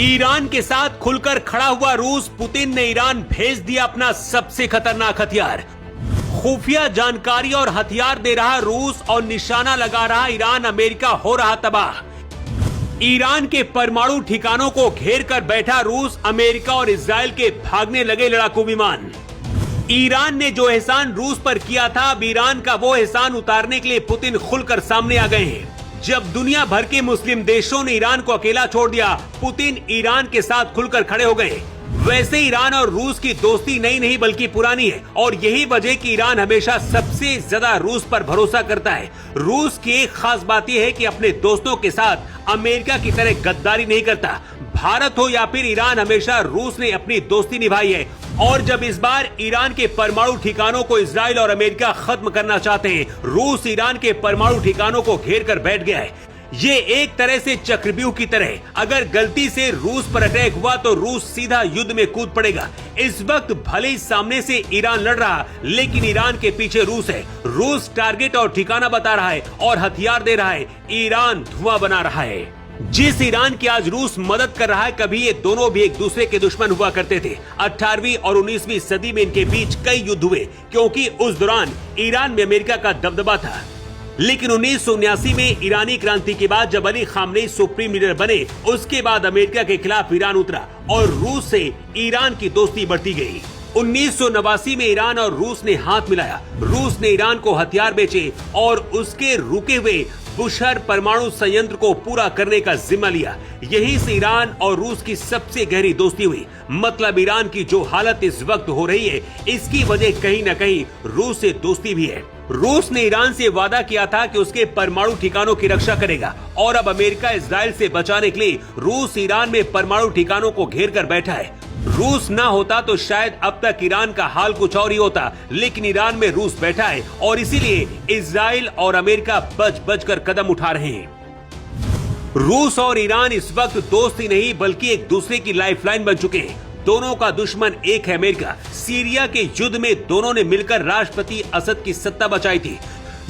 Iran के साथ खुलकर खड़ा हुआ रूस। पुतिन ने ईरान भेज दिया अपना सबसे खतरनाक हथियार। खुफिया जानकारी और हथियार दे रहा रूस और निशाना लगा रहा ईरान। अमेरिका हो रहा तबाह। ईरान के परमाणु ठिकानों को घेर कर बैठा रूस। अमेरिका और इजराइल के भागने लगे लड़ाकू विमान। ईरान ने जो एहसान रूस पर किया था, अब ईरान का वो एहसान उतारने के लिए पुतिन खुलकर सामने आ गए हैं। जब दुनिया भर के मुस्लिम देशों ने ईरान को अकेला छोड़ दिया, पुतिन ईरान के साथ खुलकर खड़े हो गए। वैसे ईरान और रूस की दोस्ती नई नहीं बल्कि पुरानी है, और यही वजह कि ईरान हमेशा सबसे ज्यादा रूस पर भरोसा करता है। रूस की एक खास बात यह है कि अपने दोस्तों के साथ अमेरिका की तरह गद्दारी नहीं करता। भारत हो या फिर ईरान, हमेशा रूस ने अपनी दोस्ती निभाई है। और जब इस बार ईरान के परमाणु ठिकानों को इजराइल और अमेरिका खत्म करना चाहते हैं, रूस ईरान के परमाणु ठिकानों को घेर कर बैठ गया है। ये एक तरह से चक्रव्यूह की तरह, अगर गलती से रूस पर अटैक हुआ तो रूस सीधा युद्ध में कूद पड़ेगा। इस वक्त भले ही सामने से ईरान लड़ रहा, लेकिन ईरान के पीछे रूस है। रूस टारगेट और ठिकाना बता रहा है और हथियार दे रहा है। ईरान धुआं बना रहा है। जिस ईरान की आज रूस मदद कर रहा है, कभी ये दोनों भी एक दूसरे के दुश्मन हुआ करते थे। 18वीं और 19वीं सदी में इनके बीच कई युद्ध हुए, क्योंकि उस दौरान ईरान में अमेरिका का दबदबा था। लेकिन 1979 में ईरानी क्रांति के बाद जब अली खामनेई सुप्रीम लीडर बने, उसके बाद अमेरिका के खिलाफ ईरान उतरा और रूस से ईरान की दोस्ती बढ़ती गई। 1989 में ईरान और रूस ने हाथ मिलाया। रूस ने ईरान को हथियार बेचे और उसके रुके हुए बुशहर परमाणु संयंत्र को पूरा करने का जिम्मा लिया। यहीं से ईरान और रूस की सबसे गहरी दोस्ती हुई। मतलब ईरान की जो हालत इस वक्त हो रही है, इसकी वजह कहीं न कहीं रूस से दोस्ती भी है। रूस ने ईरान से वादा किया था कि उसके परमाणु ठिकानों की रक्षा करेगा, और अब अमेरिका इजराइल से बचाने के लिए रूस ईरान में परमाणु ठिकानों को घेर कर बैठा है। रूस ना होता तो शायद अब तक ईरान का हाल कुछ और ही होता, लेकिन ईरान में रूस बैठा है और इसीलिए इजराइल और अमेरिका बच बच कर कदम उठा रहे हैं। रूस और ईरान इस वक्त दोस्त ही नहीं बल्कि एक दूसरे की लाइफलाइन बन चुके हैं। दोनों का दुश्मन एक है, अमेरिका। सीरिया के युद्ध में दोनों ने मिलकर राष्ट्रपति असद की सत्ता बचाई थी।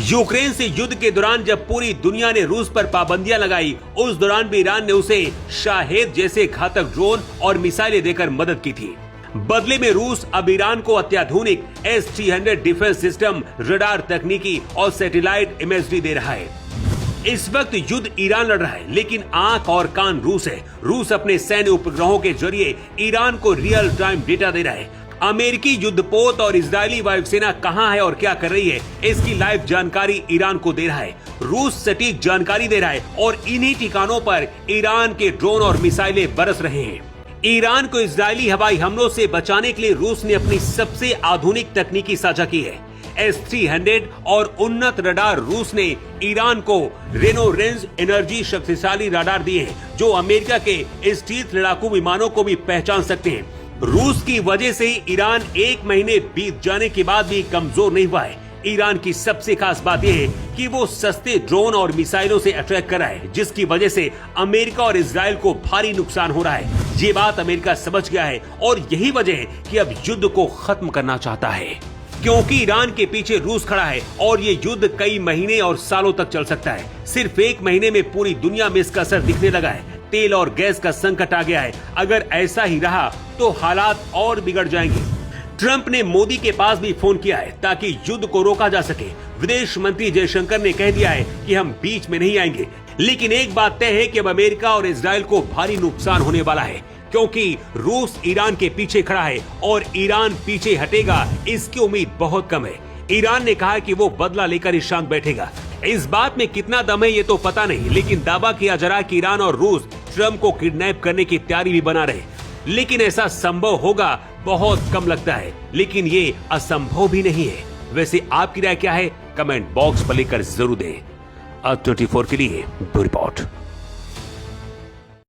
यूक्रेन से युद्ध के दौरान जब पूरी दुनिया ने रूस पर पाबंदियां लगाई, उस दौरान भी ईरान ने उसे शाहेद जैसे घातक ड्रोन और मिसाइलें देकर मदद की थी। बदले में रूस अब ईरान को अत्याधुनिक S-300 डिफेंस सिस्टम, रडार तकनीकी और सैटेलाइट इमेजरी दे रहा है। इस वक्त युद्ध ईरान लड़ रहा है, लेकिन आंख और कान रूस है। रूस अपने सैन्य उपग्रहों के जरिए ईरान को रियल टाइम डेटा दे रहा है। अमेरिकी युद्धपोत और इजरायली वायुसेना कहां है और क्या कर रही है, इसकी लाइव जानकारी ईरान को दे रहा है। रूस सटीक जानकारी दे रहा है और इन्हीं ठिकानों पर ईरान के ड्रोन और मिसाइलें बरस रहे हैं। ईरान को इजरायली हवाई हमलों से बचाने के लिए रूस ने अपनी सबसे आधुनिक तकनीकी साझा की है। S-300 और उन्नत रडार। रूस ने ईरान को रेनो रेंज एनर्जी शक्तिशाली रडार दिए हैं, जो अमेरिका के स्टील्थ लड़ाकू विमानों को भी पहचान सकते हैं। रूस की वजह से ईरान 1 महीने बीत जाने के बाद भी कमजोर नहीं हुआ है। ईरान की सबसे खास बात यह है कि वो सस्ते ड्रोन और मिसाइलों से अटैक कर रहा है, जिसकी वजह से अमेरिका और इजराइल को भारी नुकसान हो रहा है। ये बात अमेरिका समझ गया है और यही वजह है कि अब युद्ध को खत्म करना चाहता है, क्योंकि ईरान के पीछे रूस खड़ा है और ये युद्ध कई महीने और सालों तक चल सकता है। सिर्फ 1 महीने में पूरी दुनिया में इसका असर दिखने लगा है। तेल और गैस का संकट आ गया है। अगर ऐसा ही रहा तो हालात और बिगड़ जाएंगे। ट्रंप ने मोदी के पास भी फोन किया है ताकि युद्ध को रोका जा सके। विदेश मंत्री जयशंकर ने कह दिया है कि हम बीच में नहीं आएंगे। लेकिन एक बात तय है कि अब अमेरिका और इजराइल को भारी नुकसान होने वाला है, क्योंकि रूस ईरान के पीछे खड़ा है और ईरान पीछे हटेगा, इसकी उम्मीद बहुत कम है। ईरान ने कहा कि वो बदला लेकर ही शांत बैठेगा। इस बात में कितना दम है ये तो पता नहीं, लेकिन दावा किया जा रहा है कि ईरान और रूस ट्रंप को किडनैप करने की तैयारी भी बना रहे। लेकिन ऐसा संभव होगा बहुत कम लगता है, लेकिन ये असंभव भी नहीं है। वैसे आपकी राय क्या है, कमेंट बॉक्स पर लिखकर जरूर दें। अब 24 के लिए ब्यूरो रिपोर्ट।